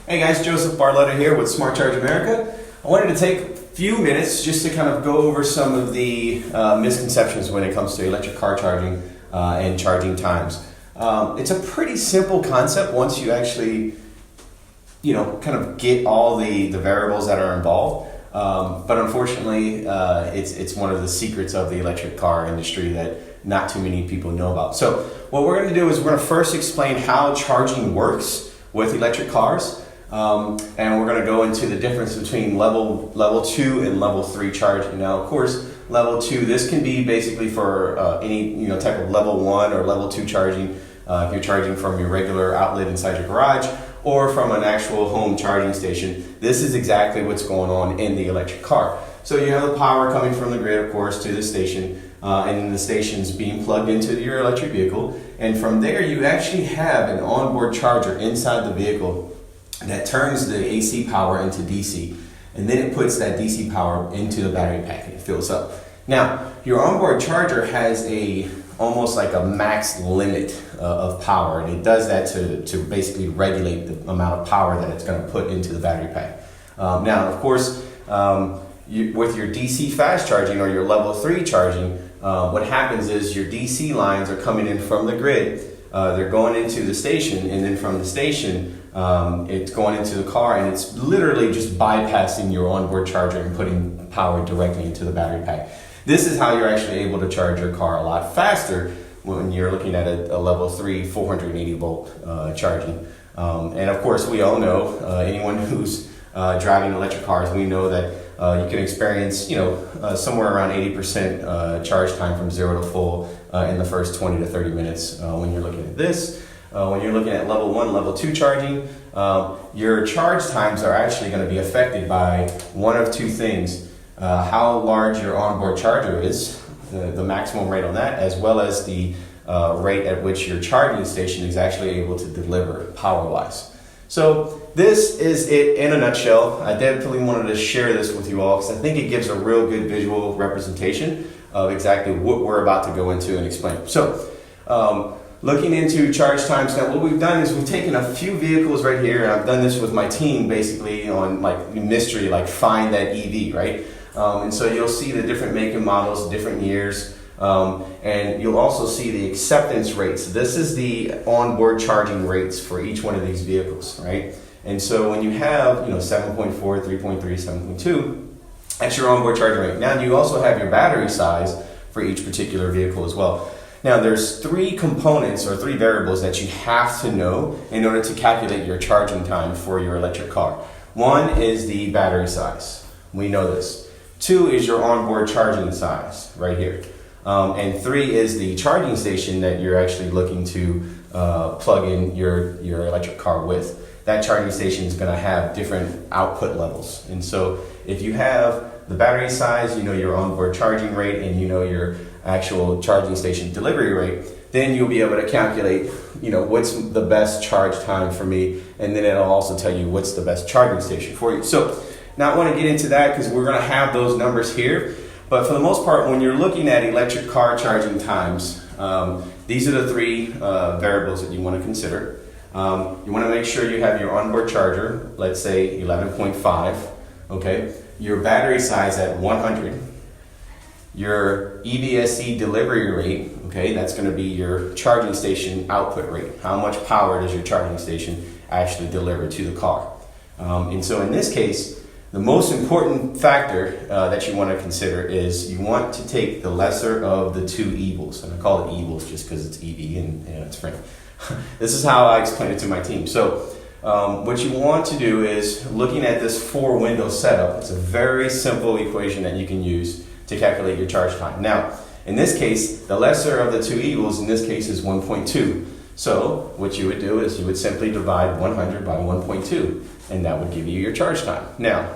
Hey guys, Joseph Barletta here with Smart Charge America. I wanted to take a few minutes just to kind of go over some of the misconceptions when it comes to electric car charging and charging times. It's a pretty simple concept once you actually, kind of get all the variables that are involved. But unfortunately, it's one of the secrets of the electric car industry that not too many people know about. So what we're going to do is we're going to first explain how charging works with electric cars. And we're going to go into the difference between level 2 and level 3 charging. Now, of course, level 2, this can be basically for any type of level 1 or level 2 charging. If you're charging from your regular outlet inside your garage or from an actual home charging station, this is exactly what's going on in the electric car. So you have the power coming from the grid, of course, to the station, and then the station's being plugged into your electric vehicle. And from there, you actually have an onboard charger inside the vehicle that turns the AC power into DC, and then it puts that DC power into the battery pack and it fills up. Now, your onboard charger has almost like a max limit of power, and it does that to basically regulate the amount of power that it's going to put into the battery pack. Now, of course, with your DC fast charging or your level 3 charging, what happens is your DC lines are coming in from the grid, they're going into the station, and then from the station, it's going into the car, and it's literally just bypassing your onboard charger and putting power directly into the battery pack. This is how you're actually able to charge your car a lot faster when you're looking at a level 3 480 volt charging. And of course, we all know, anyone who's driving electric cars, we know that you can experience somewhere around 80% charge time from 0 to full in the first 20 to 30 minutes when you're looking at this. When you're looking at level 1, level 2 charging, your charge times are actually going to be affected by one of two things. How large your onboard charger is, the maximum rate on that, as well as the rate at which your charging station is actually able to deliver power-wise. So this is it in a nutshell. I definitely wanted to share this with you all because I think it gives a real good visual representation of exactly what we're about to go into and explain. So looking into charge times, now what we've done is we've taken a few vehicles right here, and I've done this with my team basically on like mystery, like find that EV, right? And so you'll see the different make and models, different years, and you'll also see the acceptance rates. This is the onboard charging rates for each one of these vehicles, right? And so when you have 7.4, 3.3, 7.2, that's your onboard charging rate. Now you also have your battery size for each particular vehicle as well. Now there's 3 components or 3 variables that you have to know in order to calculate your charging time for your electric car. 1 is the battery size. We know this. 2 is your onboard charging size right here. And 3 is the charging station that you're actually looking to plug in your electric car with. That charging station is going to have different output levels. And so if you have the battery size, your onboard charging rate, and your actual charging station delivery rate, then you'll be able to calculate, what's the best charge time for me, and then it'll also tell you what's the best charging station for you. So now I want to get into that because we're going to have those numbers here. But for the most part, when you're looking at electric car charging times, these are the 3 variables that you want to consider. You want to make sure you have your onboard charger, let's say 11.5, okay? Your battery size at 100. Your EVSE delivery rate, okay, that's going to be your charging station output rate. How much power does your charging station actually deliver to the car? And so in this case, the most important factor that you want to consider is you want to take the lesser of the 2 evils. And I call it evils just because it's EV and it's French. This is how I explain it to my team. So what you want to do is, looking at this 4-window setup, it's a very simple equation that you can use to calculate your charge time. Now, in this case, the lesser of the 2 evils in this case is 1.2. So what you would do is you would simply divide 100 by 1.2, and that would give you your charge time. Now,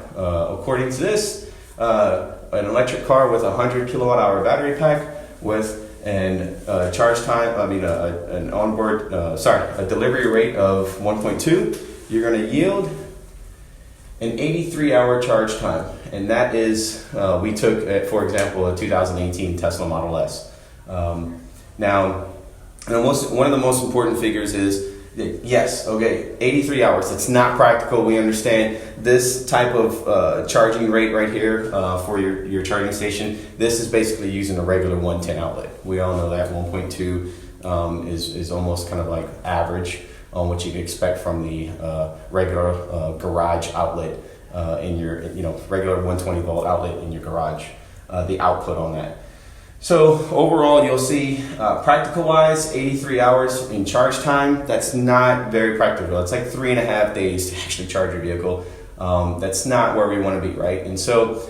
according to this, an electric car with a 100 kilowatt hour battery pack with an charge time, an onboard, a delivery rate of 1.2, you're going to yield an 83-hour charge time. And that is, we took, for example, a 2018 Tesla Model S. Now, one of the most important figures is Yes, okay, 83 hours. It's not practical. We understand this type of charging rate right here for your charging station. This is basically using a regular 110 outlet. We all know that 1.2 is almost kind of like average on what you can expect from the regular garage outlet in your, regular 120 volt outlet in your garage, the output on that. So overall, you'll see practical wise, 83 hours in charge time. That's not very practical. It's like 3.5 days to actually charge your vehicle. That's not where we want to be, right? And so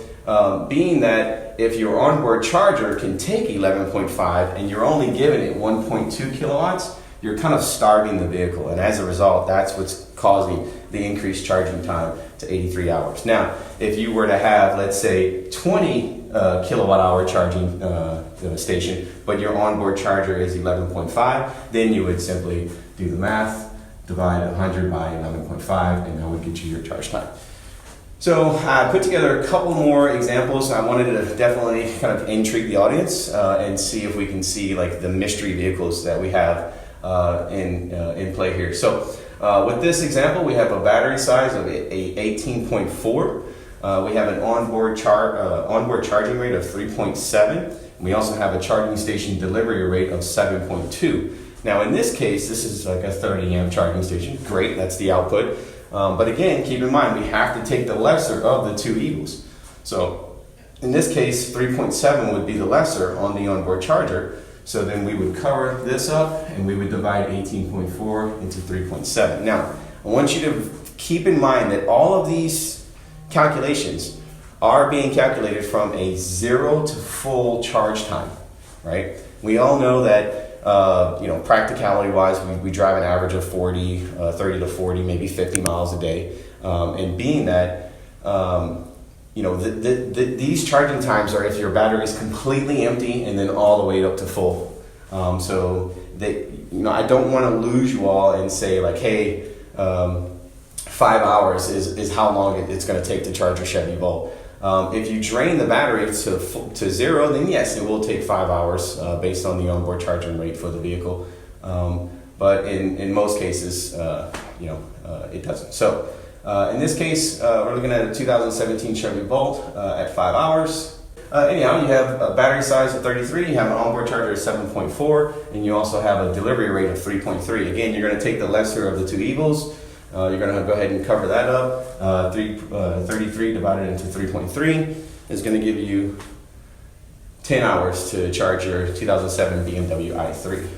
being that if your onboard charger can take 11.5 and you're only giving it 1.2 kilowatts, you're kind of starving the vehicle. And as a result, that's what's causing the increased charging time to 83 hours. Now, if you were to have, let's say, 20 kilowatt hour charging station, but your onboard charger is 11.5, then you would simply do the math, divide 100 by 11.5, and that would get you your charge time. So I put together a couple more examples. I wanted to definitely kind of intrigue the audience and see if we can see like the mystery vehicles that we have in play here. So with this example, we have a battery size of a 18.4. We have an onboard charging rate of 3.7. We also have a charging station delivery rate of 7.2. Now in this case, this is like a 30 amp charging station. Great, that's the output. But again, keep in mind, we have to take the lesser of the two evils. So in this case, 3.7 would be the lesser on the onboard charger. So then we would cover this up and we would divide 18.4 into 3.7. Now, I want you to keep in mind that all of these calculations are being calculated from a 0 to full charge time, right? We all know that practicality wise, we drive an average of 30 to 40, maybe 50 miles a day. And being that, these charging times are if your battery is completely empty and then all the way up to full. So I don't want to lose you all and say like, hey, 5 hours is how long it's going to take to charge your Chevy Volt. If you drain the battery to zero, then yes, it will take 5 hours based on the onboard charging rate for the vehicle. But in most cases, it doesn't. So in this case, we're looking at a 2017 Chevy Volt at 5 hours. Anyhow, you have a battery size of 33, you have an onboard charger of 7.4, and you also have a delivery rate of 3.3. Again, you're going to take the lesser of the two evils. You're going to go ahead and cover that up. 33 divided into 3.3 is going to give you 10 hours to charge your 2007 BMW i3.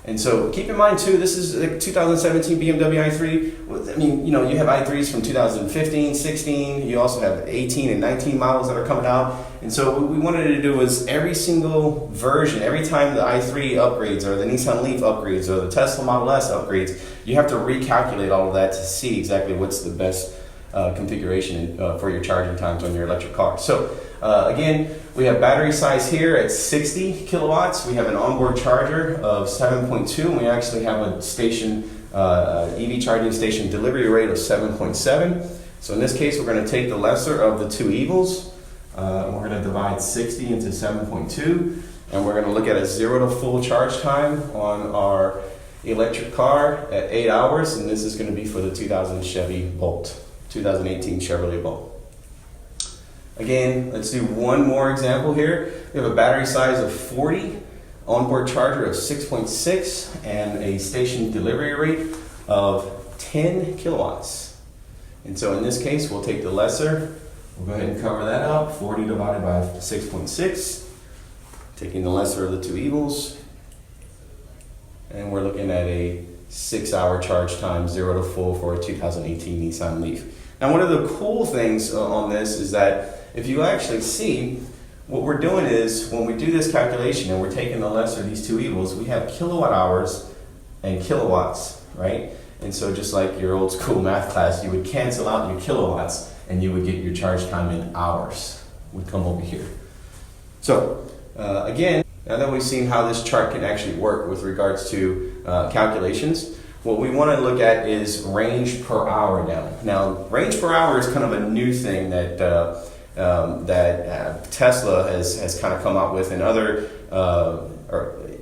And so keep in mind too, this is a 2017 BMW i3. I mean, you have i3s from 2015, 16. You also have 18 and 19 models that are coming out. And so what we wanted to do was every single version, every time the i3 upgrades or the Nissan Leaf upgrades or the Tesla Model S upgrades, you have to recalculate all of that to see exactly what's the best configuration for your charging times on your electric car. So again, we have battery size here at 60 kilowatts. We have an onboard charger of 7.2, and we actually have a station, EV charging station delivery rate of 7.7. So in this case, we're going to take the lesser of the two evils. We're going to divide 60 into 7.2, and we're going to look at a 0 to full charge time on our electric car at 8 hours, and this is going to be for the 2018 Chevrolet Bolt. Again, let's do one more example here. We have a battery size of 40, onboard charger of 6.6, and a station delivery rate of 10 kilowatts. And so in this case, we'll take the lesser. We'll go ahead and cover that up. 40 divided by 6.6, taking the lesser of the two evils. And we're looking at a 6-hour charge time, 0 to full for a 2018 Nissan Leaf. Now, one of the cool things on this is that if you actually see, what we're doing is when we do this calculation and we're taking the lesser of these two evils, we have kilowatt hours and kilowatts, right? And so just like your old school math class, you would cancel out your kilowatts and you would get your charge time in hours. Would come over here. So again, now that we've seen how this chart can actually work with regards to calculations, what we want to look at is range per hour now. Now, range per hour is kind of a new thing that Tesla has kind of come out with, and other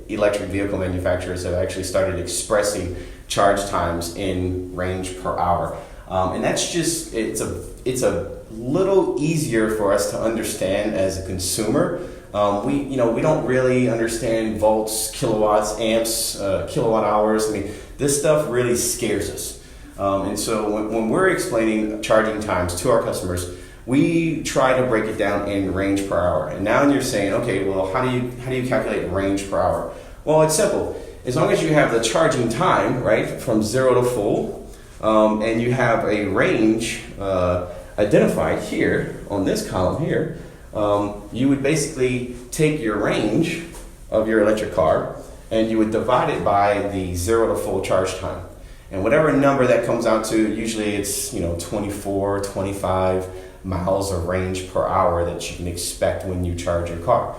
electric vehicle manufacturers have actually started expressing charge times in range per hour. And that's just, it's a little easier for us to understand as a consumer. We don't really understand volts, kilowatts, amps, kilowatt hours. I mean, this stuff really scares us. And so when we're explaining charging times to our customers, we try to break it down in range per hour. And now you're saying, okay, well, how do you calculate range per hour? Well, it's simple. As long as you have the charging time, right, from 0 to full, and you have a range identified here on this column here, you would basically take your range of your electric car and you would divide it by the 0 to full charge time. And whatever number that comes out to, usually it's 24, 25 miles of range per hour that you can expect when you charge your car.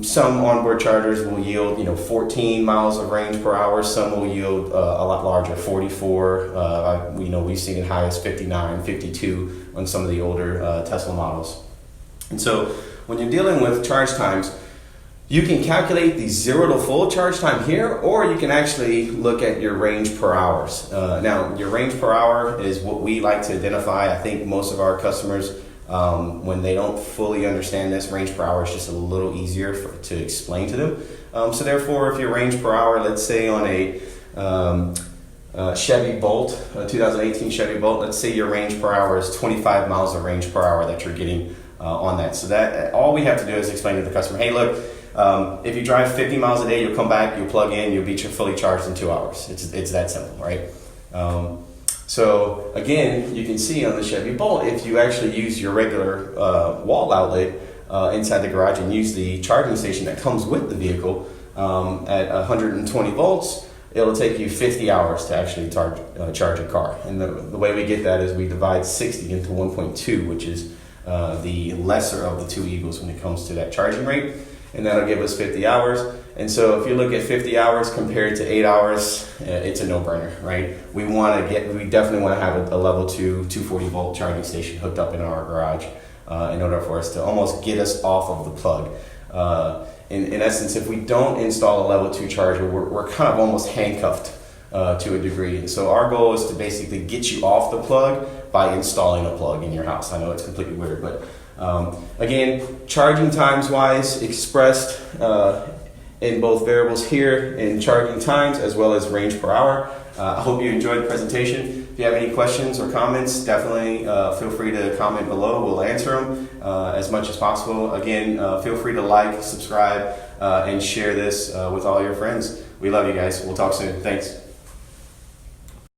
Some onboard chargers will yield 14 miles of range per hour. Some will yield a lot larger, 44. We've seen it high as 59, 52 on some of the older Tesla models. And so when you're dealing with charge times, you can calculate the 0 to full charge time here, or you can actually look at your range per hours. Now, your range per hour is what we like to identify. I think most of our customers, when they don't fully understand this, range per hour is just a little easier to explain to them. So therefore, if your range per hour, let's say on a Chevy Bolt, a 2018 Chevy Bolt, let's say your range per hour is 25 miles of range per hour that you're getting on that. So that all we have to do is explain to the customer, hey, look, if you drive 50 miles a day, you'll come back, you'll plug in, you'll be fully charged in 2 hours. It's that simple, right? So again, you can see on the Chevy Bolt, if you actually use your regular wall outlet inside the garage and use the charging station that comes with the vehicle at 120 volts, it'll take you 50 hours to actually charge a car. And the way we get that is we divide 60 into 1.2, which is the lesser of the two evils when it comes to that charging rate. And that'll give us 50 hours. And so if you look at 50 hours compared to 8 hours, it's a no-brainer, right? We definitely want to have a level 2 240 volt charging station hooked up in our garage in order for us to almost get us off of the plug. In essence, if we don't install a level 2 charger, we're kind of almost handcuffed to a degree. And so our goal is to basically get you off the plug by installing a plug in your house. I know it's completely weird, but again, charging times wise expressed in both variables here in charging times as well as range per hour. I hope you enjoyed the presentation. If you have any questions or comments, definitely feel free to comment below. We'll answer them as much as possible. Again, feel free to like, subscribe, and share this with all your friends. We love you guys. We'll talk soon. Thanks.